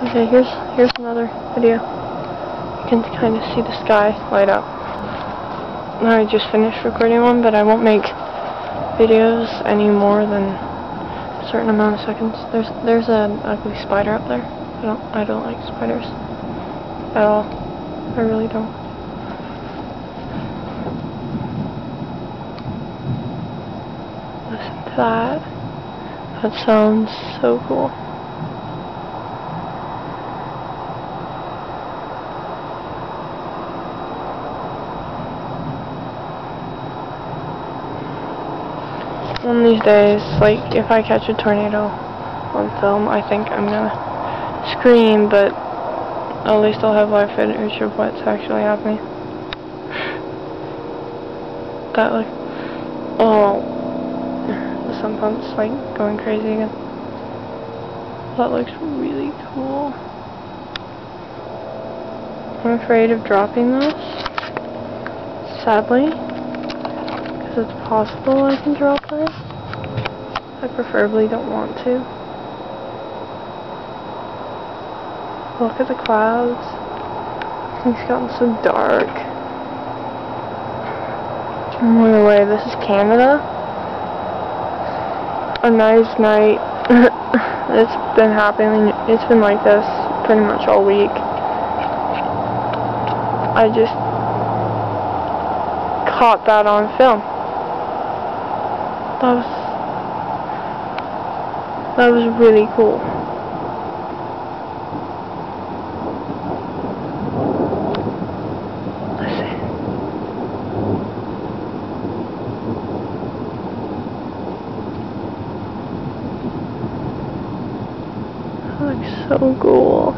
Okay, here's another video. You can kind of see the sky light up. I just finished recording one, but I won't make videos any more than a certain amount of seconds. There's an ugly spider up there. I don't like spiders at all. I really don't. Listen to that. That sounds so cool. One of these days, like, if I catch a tornado on film, I think I'm gonna scream, but at least I'll have live footage of what's actually happening. That, like, oh, the sun pump's, like, going crazy again. That looks really cool. I'm afraid of dropping this, sadly. Because it's possible I can drop this. I preferably don't want to. Look at the clouds. It's gotten so dark. Oh, by the way, this is Canada. A nice night. It's been happening. It's been like this pretty much all week. I just caught that on film. That was really cool. Listen. That looks so cool.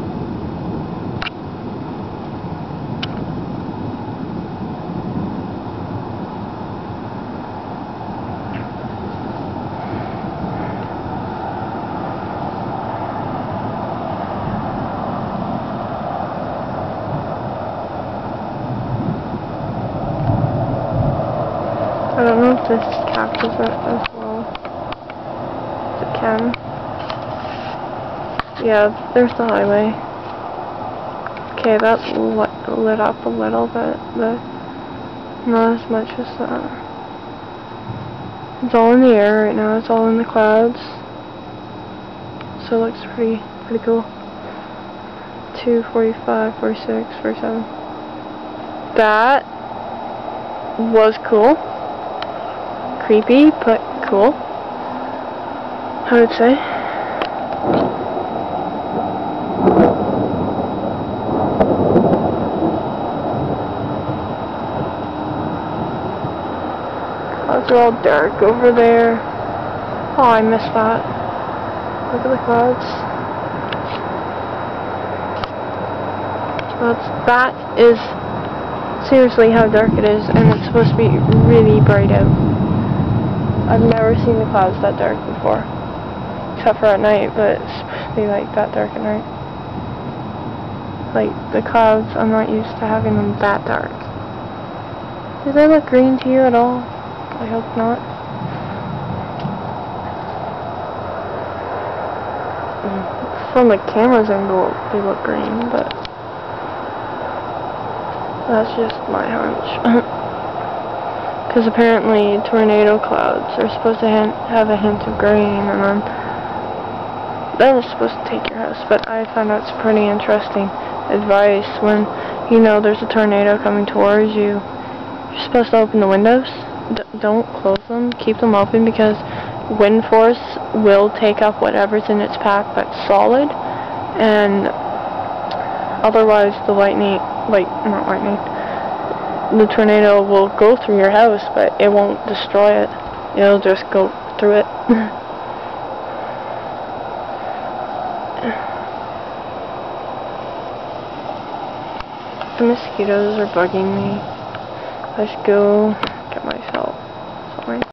I don't know if this captures it as well as it can. Yeah, there's the highway. Okay, that lit up a little bit, but not as much as that. It's all in the air right now, it's all in the clouds. So it looks pretty cool. 2, 45, 46, 47. That was cool. Creepy, but cool, I would say. Clouds are all dark over there. Oh, I missed that. Look at the clouds. That is seriously how dark it is, and it's supposed to be really bright out. I've never seen the clouds that dark before, except for at night, but it's supposed to be like that dark at night. Like, the clouds, I'm not used to having them that dark. Do they look green to you at all? I hope not. From the camera's angle, they look green, but that's just my hunch. Because apparently tornado clouds are supposed to have a hint of green, and then it's supposed to take your house. But I found out some pretty interesting advice. When you know there's a tornado coming towards you, you're supposed to open the windows. Don't close them. Keep them open, because wind force will take up whatever's in its path that's solid, and otherwise the tornado will go through your house, but it won't destroy it. It'll just go through it. The mosquitoes are bugging me. I should go get myself something.